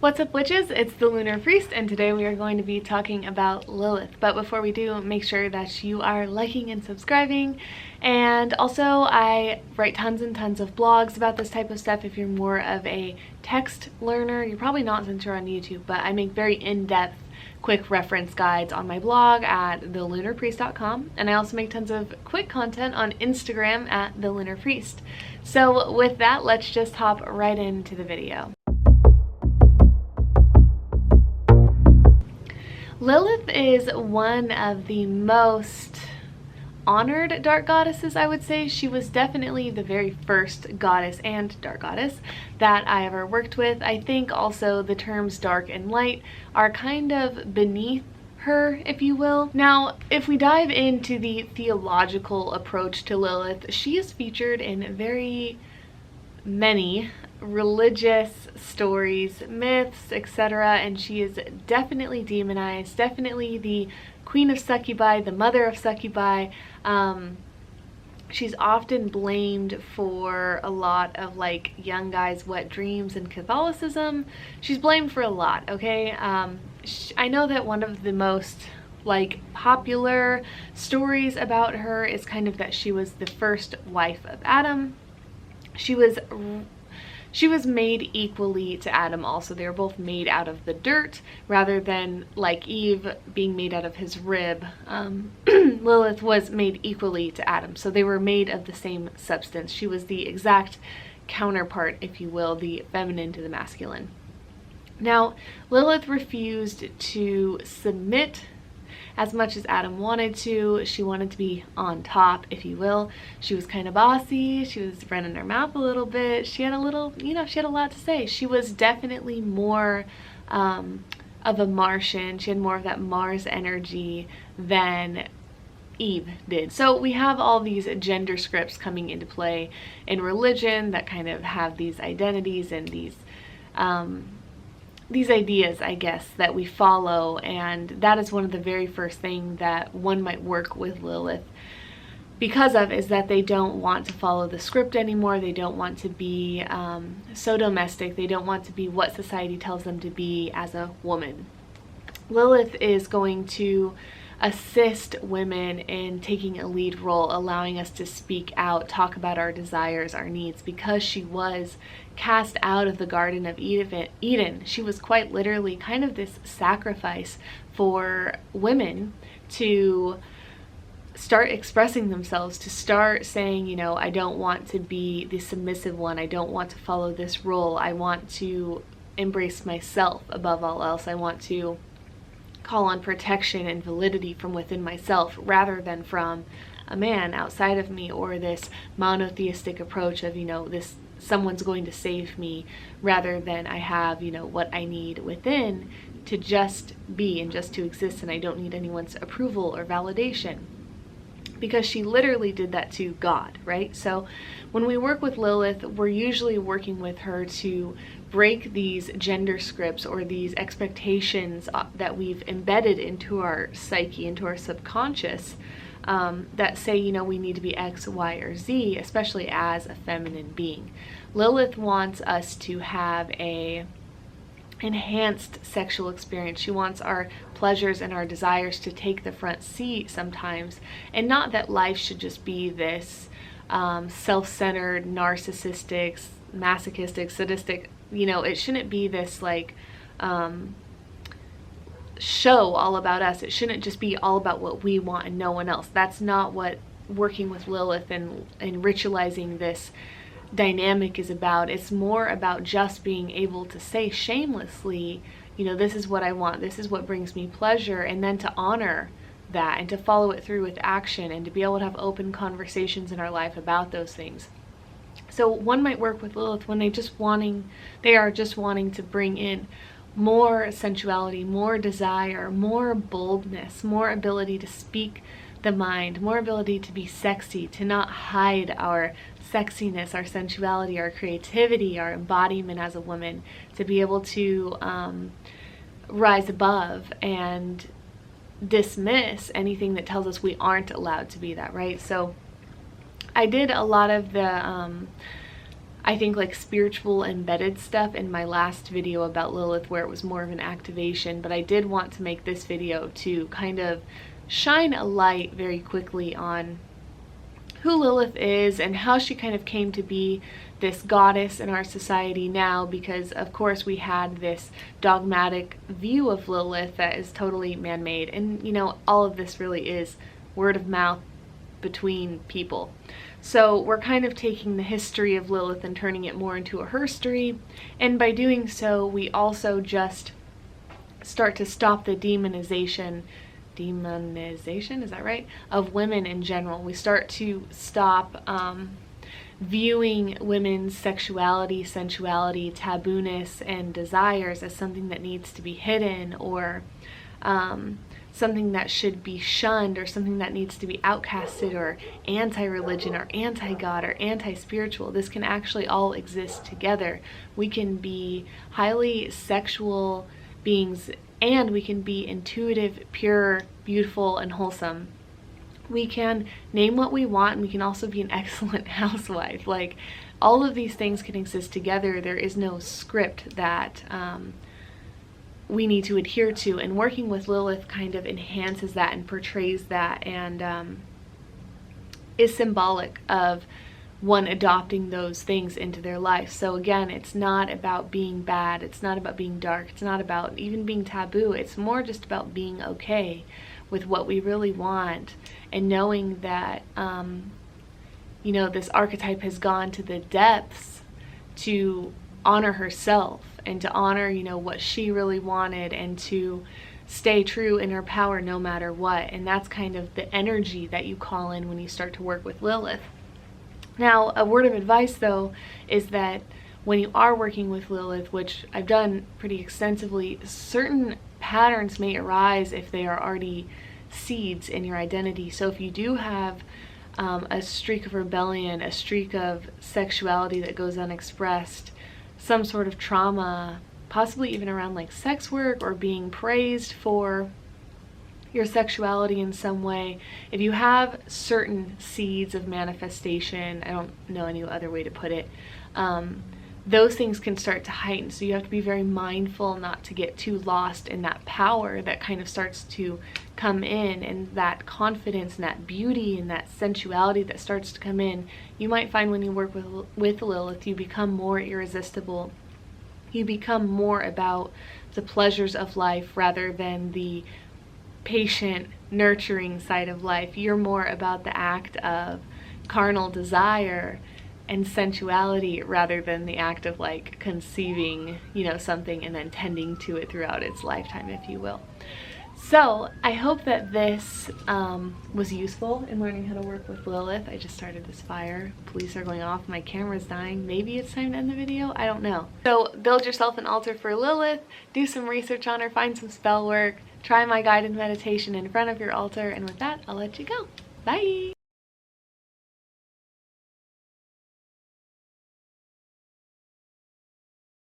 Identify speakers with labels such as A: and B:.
A: What's up, witches? It's the Lunar Priest, and today we are going to be talking about Lilith. But before we do, make sure that you are liking and subscribing. And also, I write tons and tons of blogs about this type of stuff. If you're more of a text learner, you're probably not since you're on YouTube, but I make very in-depth quick reference guides on my blog at thelunarpriest.com, and I also make tons of quick content on Instagram at thelunarpriest. So with that, let's just hop right into the video. Lilith is one of the most honored dark goddesses, I would say. She was definitely the very first goddess and dark goddess that I ever worked with. I think also the terms dark and light are kind of beneath her, if you will. Now, if we dive into the theological approach to Lilith, she is featured in very many religious stories, myths, etc., and she is definitely demonized, definitely the queen of succubi, the mother of succubi. She's often blamed for a lot of like young guys' wet dreams and Catholicism. She's blamed for a lot, okay? I know that one of the most like popular stories about her is kind of that she was the first wife of Adam. She was made equally to Adam also. They were both made out of the dirt rather than like Eve being made out of his rib. Lilith was made equally to Adam, so they were made of the same substance. She was the exact counterpart, if you will, the feminine to the masculine. Now, Lilith refused to submit as much as Adam wanted to. She wanted to be on top, if you will. She was kind of bossy. She was running her mouth a little bit. She had a little, she had a lot to say. She was definitely more of a Martian. She had more of that Mars energy than Eve did. So we have all these gender scripts coming into play in religion that kind of have these identities and these ideas, I guess, that we follow, and that is one of the very first things that one might work with Lilith because of, is that they don't want to follow the script anymore. They don't want to be so domestic. They don't want to be what society tells them to be as a woman. Lilith is going to assist women in taking a lead role, allowing us to speak out, talk about our desires, our needs, because she was cast out of the Garden of Eden. She was quite literally kind of this sacrifice for women to start expressing themselves, to start saying, I don't want to be the submissive one. I don't want to follow this role. I want to embrace myself above all else. I want to call on protection and validity from within myself rather than from a man outside of me, or this monotheistic approach of, this someone's going to save me, rather than I have, what I need within to just be and just to exist, and I don't need anyone's approval or validation. Because she literally did that to God, right? So when we work with Lilith, we're usually working with her to break these gender scripts or these expectations that we've embedded into our psyche, into our subconscious, that say, we need to be X, Y, or Z, especially as a feminine being. Lilith wants us to have a enhanced sexual experience. She wants our pleasures and our desires to take the front seat sometimes, and not that life should just be this self-centered, narcissistic, masochistic, sadistic, it shouldn't be this like show all about us. It shouldn't just be all about what we want and no one else. That's not what working with Lilith and ritualizing this dynamic is about. It's more about just being able to say shamelessly, this is what I want, this is what brings me pleasure, and then to honor that and to follow it through with action and to be able to have open conversations in our life about those things. So one might work with Lilith when they are just wanting to bring in more sensuality, more desire, more boldness, more ability to speak the mind, more ability to be sexy, to not hide our sexiness, our sensuality, our creativity, our embodiment as a woman, to be able to rise above and dismiss anything that tells us we aren't allowed to be that, right? So I did a lot of the I think, like spiritual embedded stuff in my last video about Lilith, where it was more of an activation, but I did want to make this video to kind of shine a light very quickly on who Lilith is and how she kind of came to be this goddess in our society now, because of course we had this dogmatic view of Lilith that is totally man-made, and you know, all of this really is word of mouth between people. So we're kind of taking the history of Lilith and turning it more into a herstory, and by doing so we also just start to stop the demonization, is that right, of women in general. We start to stop viewing women's sexuality, sensuality, tabooness, and desires as something that needs to be hidden, or something that should be shunned, or something that needs to be outcasted, or anti-religion, or anti-God, or anti-spiritual. This can actually all exist together. We can be highly sexual beings, and we can be intuitive, pure, beautiful, and wholesome. We can name what we want, and we can also be an excellent housewife. Like, all of these things can exist together. There is no script that we need to adhere to, and working with Lilith kind of enhances that and portrays that, and is symbolic of one adopting those things into their life. So again, it's not about being bad, it's not about being dark, it's not about even being taboo. It's more just about being okay with what we really want, and knowing that you know, this archetype has gone to the depths to honor herself and to honor, you know, what she really wanted, and to stay true in her power no matter what. And that's kind of the energy that you call in when you start to work with Lilith. Now, a word of advice though is that when you are working with Lilith, which I've done pretty extensively, certain patterns may arise if they are already seeds in your identity. So if you do have a streak of rebellion, a streak of sexuality that goes unexpressed, some sort of trauma, possibly even around like sex work or being praised for your sexuality in some way, if you have certain seeds of manifestation, I don't know any other way to put it, those things can start to heighten. So you have to be very mindful not to get too lost in that power that kind of starts to come in, and that confidence and that beauty and that sensuality that starts to come in. You might find when you work with Lilith, you become more irresistible. You become more about the pleasures of life rather than the patient, nurturing side of life. You're more about the act of carnal desire and sensuality rather than the act of like conceiving, you know, something and then tending to it throughout its lifetime, if you will. So I hope that this was useful in learning how to work with Lilith. I just started this fire. Police are going off. My camera's dying. Maybe it's time to end the video. I don't know. So build yourself an altar for Lilith. Do some research on her. Find some spell work. Try my guided meditation in front of your altar. And with that, I'll let you go. Bye!